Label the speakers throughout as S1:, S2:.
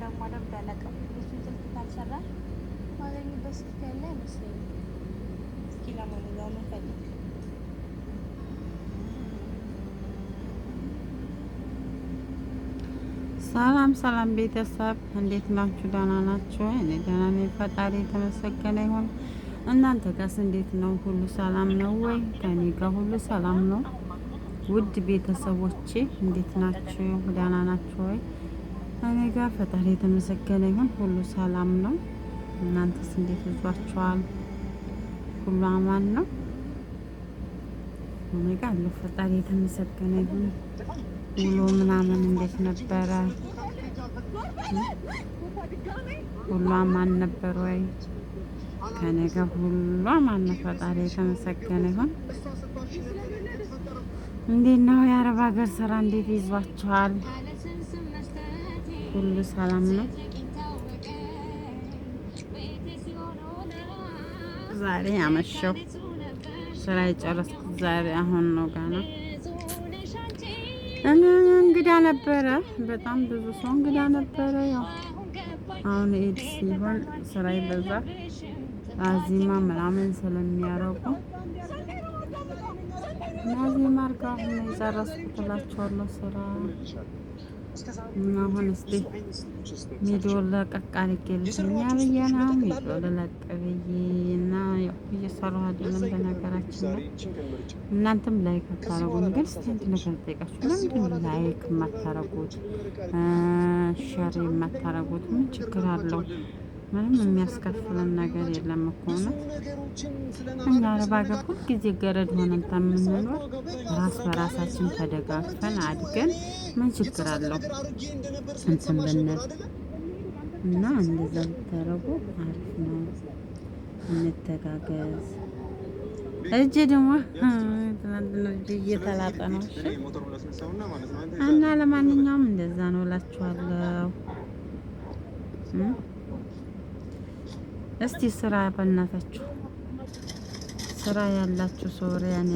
S1: ደግሞ አለብዳለቀም እሱን ስልክ ካልሰራ ማገኝበት ስልክ ያለ አይመስለኝም። እስኪ ለማንኛውም እንፈልግ።
S2: ሰላም ሰላም ቤተሰብ እንዴት ናችሁ? ደህና ናችሁ? እኔ ደህና ነኝ፣ ፈጣሪ የተመሰገነ ይሁን። እናንተ ጋርስ እንዴት ነው? ሁሉ ሰላም ነው ወይ? ከኔ ጋር ሁሉ ሰላም ነው። ውድ ቤተሰቦቼ እንዴት ናችሁ? ደህና ናችሁ ወይ? እኔ ጋር ፈጣሪ የተመሰገነ ይሁን ሁሉ ሰላም ነው። እናንተስ እንዴት ይዟችኋል? ሁሉ አማን ነው? እኔ ጋር ፈጣሪ የተመሰገነ ይሁን። ውሎ ምናምን እንዴት ነበረ? ሁሉ አማን ነበር ወይ? ከኔ ጋር ሁሉ አማን ነው። ፈጣሪ የተመሰገነ ይሁን። እንዴት ነው የአረብ ሀገር ስራ እንዴት ይዟችኋል? ሁሉ ሰላም ነው? ዛሬ አመሸው ስራ የጨረስኩት ዛሬ አሁን ነው ገና። እንግዳ ነበረ፣ በጣም ብዙ ሰው እንግዳ ነበረ። ያው አሁን ኢድ ሲሆን ስራ ይበዛል፣ አዚማ ምናምን ስለሚያረጉ አዚማ አርጋ አሁን የጨረስኩት እላቸዋለሁ ስራ። አሁን እስቲ ቪዲዮ ለቀቅ አድርጌልኝ ብዬ ነው ቪዲዮ ልለቅ ብዬ እና ያው እየሰራሁ አይደለም። በነገራችን ላይ እናንተም ላይክ አታረጉም፣ ግን እስቲ አንድ ነገር ልጠይቃችሁ። ለምንድን ነው ላይክ የማታረጉት? ሼር የማታረጉት? ምን ችግር አለው? ምንም የሚያስከፍለን ነገር የለም እኮ ነው። እኛ አረብ ሀገር ሁልጊዜ ገረድ ሆነን ከምንኖር ራስ በራሳችን ተደጋግፈን አድገን ምን ችግር አለው እንትን ብንል እና እንደዛ ብታረጉ አሪፍ ነው። እንተጋገዝ። እጅ ደግሞ ትናንትና እጅ እየተላጠ ነው እና ለማንኛውም እንደዛ ነው እላችኋለሁ። እስቲ ስራ በእናታችሁ ስራ ያላችሁ ሶሪያን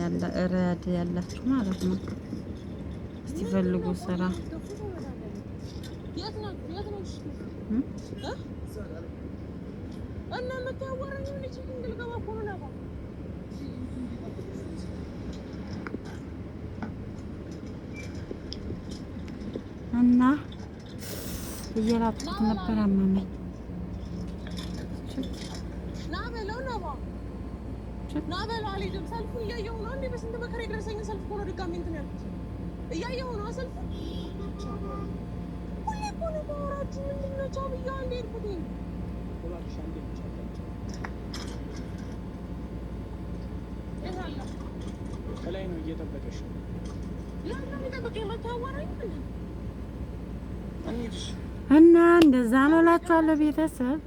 S2: ሪያድ ያላችሁ ማለት ነው። እስቲ ፈልጉ ስራ። እና እየላጥኩት ነበር አመመኝ። ሰልፉ እያየሁ ነው። እንዴ በስንት መከራ የደረሰኝ ሰልፍ ሆኖ ድጋሚ እንትን ያልኩት እያየሁ ነው። ሰልፉ ሁሌ እኮ ነው ባወራችሁ። ምንድን ነው ቻው ብዬሽ አንዴ ሄድኩት ከላይ ነው እየጠበቀሽ ነው። ለምን የሚጠብቀኝ? መታወራኝ እና እንደዛ ነው እላችኋለሁ ቤተሰብ።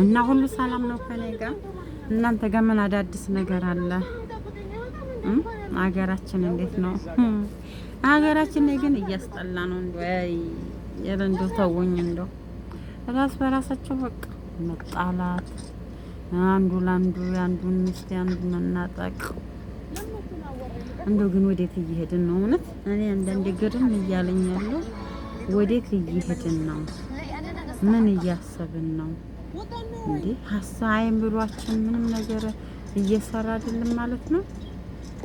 S2: እና ሁሉ ሰላም ነው ከኔ ጋር። እናንተ ጋር ምን አዳዲስ ነገር አለ? ሀገራችን እንዴት ነው? ሀገራችን ላይ ግን እያስጠላ ነው። ወይ እንደው ተውኝ። እንደው ራስ በራሳቸው በቃ መጣላት፣ አንዱ ለአንዱ የአንዱን ሚስት የአንዱን መናጠቅ። እንደው ግን ወዴት እየሄድን ነው? እውነት እኔ አንዳንዴ ግርም እያለኝ ያለው ወዴት እየሄድን ነው? ምን እያሰብን ነው እንዴ? ሀሳይም ብሏችን ምንም ነገር እየሰራ አይደለም ማለት ነው።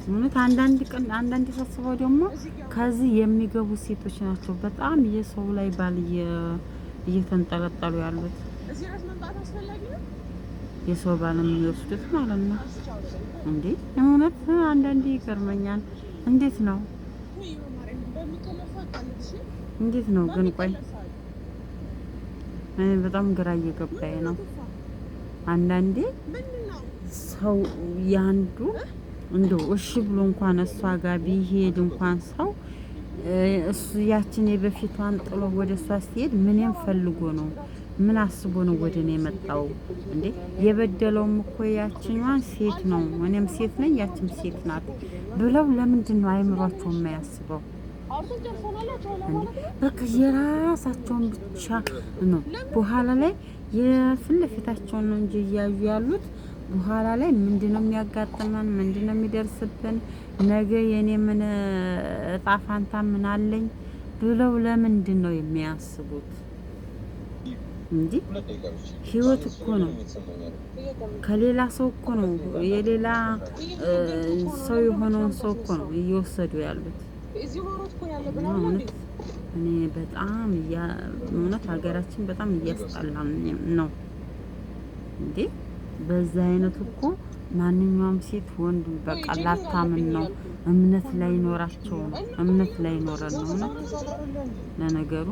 S2: እውነት አንዳንድ ሳስበው ደግሞ ከዚህ የሚገቡ ሴቶች ናቸው በጣም የሰው ላይ ባል እየተንጠለጠሉ ያሉት፣ የሰው ባል የሚወስዱት ማለት ነው እንዴ። እውነት አንዳንዴ ይገርመኛል። እንዴት ነው ግን? ቆይ በጣም ግራ እየገባኝ ነው። አንዳንዴ ሰው ያንዱ እንደው እሺ ብሎ እንኳን እሷ ጋር ቢሄድ እንኳን ሰው እሱ ያችን የበፊቷን ጥሎ ወደ እሷ ሲሄድ ምንም ፈልጎ ነው? ምን አስቦ ነው ወደ እኔ የመጣው እንዴ? የበደለውም እኮ ያችኛዋን ሴት ነው፣ እኔም ሴት ነኝ ያችም ሴት ናት ብለው ለምንድን ነው አይምሯቸው የማያስበው? በቃ የራሳቸውን ብቻ ነው። በኋላ ላይ የፊት ለፊታቸውን ነው እንጂ እያዩ ያሉት በኋላ ላይ ምንድነው የሚያጋጥመን? ምንድነው የሚደርስብን? ነገ የኔ ምን እጣ ፋንታ ምን አለኝ ብለው ለምንድን ነው የሚያስቡት? እንጂ ህይወት እኮ ነው። ከሌላ ሰው እኮ ነው የሌላ ሰው የሆነውን ሰው እኮ ነው እየወሰዱ ያሉት። እውነት እኔ በጣም እውነት ሀገራችን በጣም እያስጠላን ነው እንዴ! በዛ አይነቱ እኮ ማንኛውም ሴት ወንድ በቃ ላታምን ነው። እምነት ላይ ኖራቸው ነው። እምነት ላይ ኖረን ነው ነው። ለነገሩ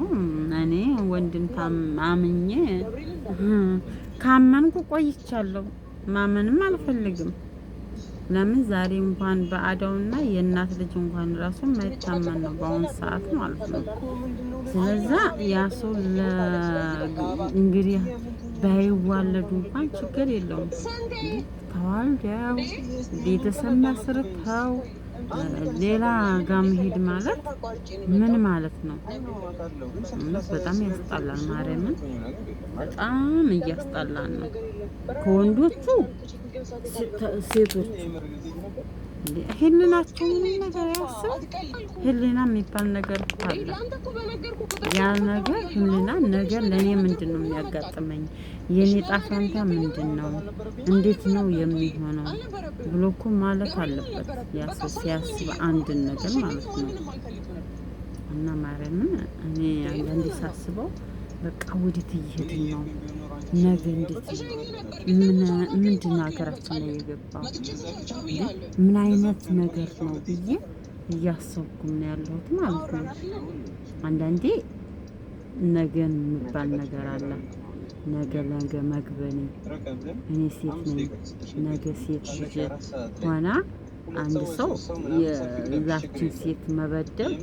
S2: እኔ ወንድን አምኜ ካመንኩ ቆይቻለሁ። ማመንም አልፈልግም። ለምን ዛሬ እንኳን በአዳውና የእናት ልጅ እንኳን ራሱ የማይታመን ነው በአሁኑ ሰዓት ማለት ነው። ስለዛ ያ ሰው እንግዲህ ባይዋለዱ እንኳን ችግር የለውም። ተዋልደው ቤተሰብ መስርተው ሌላ ጋር መሄድ ማለት ምን ማለት ነው? በጣም ያስጠላል። ማርያምን በጣም እያስጠላን ነው። ከወንዶቹ ሴቶቹ ህሊናቸው ምንም ነገር ያስብ። ህሊና የሚባል ነገር አለ። ያ ነገር ህሊና ነገር ለእኔ ምንድን ነው የሚያጋጥመኝ? የኔ ጣፋንታ ምንድን ነው? እንዴት ነው የሚሆነው ብሎ እኮ ማለት አለበት። ያ ሰው ሲያስብ አንድን ነገር ማለት ነው። እና ማርያምን እኔ አንዳንዴ ሳስበው በቃ ወዴት እየሄድን ነው? ነገ እንዴት ምንድን ነው ሀገራችን ላይ የገባው? ምን አይነት ነገር ነው ብዬ እያሰብኩም ነው ያለሁት ማለት ነው። አንዳንዴ ነገን የሚባል ነገር አለ። ነገ መግበኔ እኔ ሴት ነኝ። ነገ ሴት ልጅ ሆና አንድ ሰው የዛችን ሴት መበደል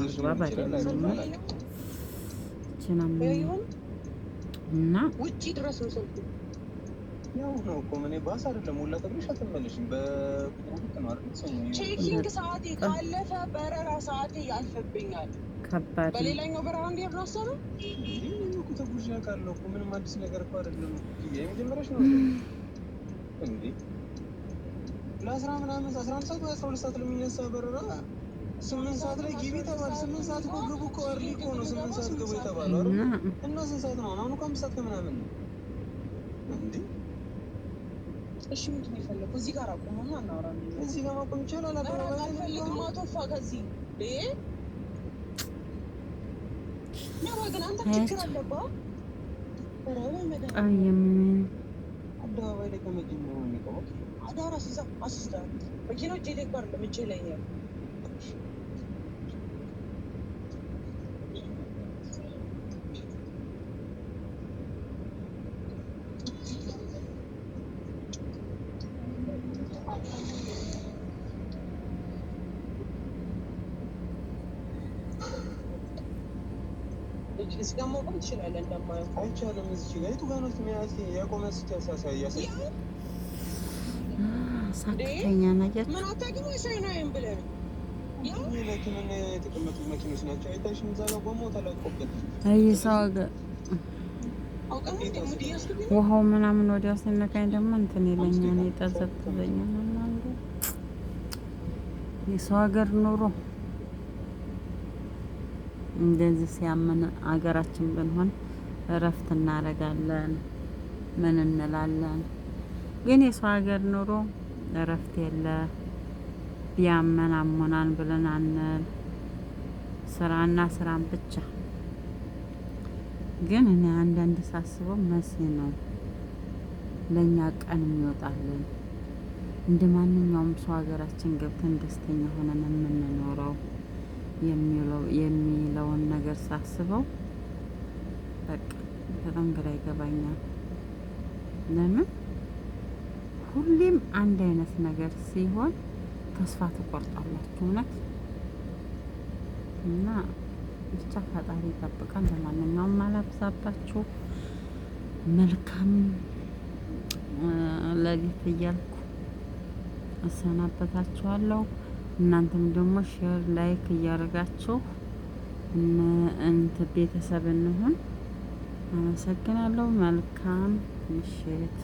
S2: አግባብ አይደለም። እና ውጪ ድረስ ነው ሰልኩ ያው ነው እኮ ምን ባስ አይደለም ወላ ተብለሽ አትመለሽም። በቁጥጥ ነው አይደል? ቼኪንግ ሰዓቴ ካለፈ በረራ ሰዓቴ ያልፍብኛል። ከባድ በሌላኛው በረራ እንዴት ነው ሰሩ እኮ ተጉዣ ካለው እኮ ምንም አዲስ ነገር እኮ አይደለም። የመጀመሪያሽ ነው እንዴ? ለ11 ሰዓት ወይ 12 ሰዓት ለሚነሳ በረራ 8 ሰዓት ላይ ግቢ ተባለ። 8 ሰዓት እኮ ግቡ እኮ አርሊ እኮ ነው 8 ሰዓት ግቡ የተባለው አይደል? እና 8 ሰዓት ነው አሁን እኮ 5 ሰዓት ከምናምን ነው እንዴ? እሺ ምንድን ነው የፈለከው? እዚህ ጋር አቁመና እናወራለን። እዚህ ጋር ማቆም ይቻላል። አልፈልግም። አቶፋ ከዚህ ነው ግን አንተ ችግር አለብህ። አደባባይ ላይ ከመጀመሪያው ነው የሚቆመው። አዳራ አስይዛ መኪኖች የደባር ለምቼ ላይ ነው እዚህ ጋር መቆም ትችላለህ። እንደማየው አይቻልም። እዚህ ጋር የቱ ጋር ነው የሚያስ ያቆመ ሲያሳያስ ሳከኛ ነገር ምን አታውቂም ወይ? ሰው ነው አይም ብለህ ያው ለኪነና የተቀመጡ መኪኖች ናቸው። አይታሽም? እዛ ጋር ቆሞ ተለቆበት አይ ሰው ጋር ውሃው ምናምን ወዲያው ሲነካኝ ደግሞ እንትን ይለኛል፣ ይጠዘጥዘኛል። ምናምን የሰው ሀገር ኑሮ እንደዚህ ሲያመን አገራችን ብንሆን እረፍት እናደርጋለን። ምን እንላለን? ግን የሰው ሀገር ኑሮ እረፍት የለ። ቢያመን አሞናን ብለን አንል። ስራና ስራን ብቻ። ግን እኔ አንዳንድ ሳስበው መሲ ነው ለእኛ ቀን የሚወጣልን እንደ ማንኛውም ሰው ሀገራችን ገብተን ደስተኛ ሆነን የምንኖረው የሚለውን ነገር ሳስበው በቃ በጣም ግራ ይገባኛል። ለምን ሁሌም አንድ አይነት ነገር ሲሆን ተስፋ ትቆርጣላችሁ? እውነት እና ብቻ ፈጣሪ ይጠብቃል። ለማንኛውም አላብዛባችሁ። መልካም ለሊት እያልኩ እሰናበታችኋለሁ። እናንተም ደግሞ ሼር ላይክ እያደረጋችሁ ቤተሰብ እንሁን። አመሰግናለሁ። መልካም ምሽት።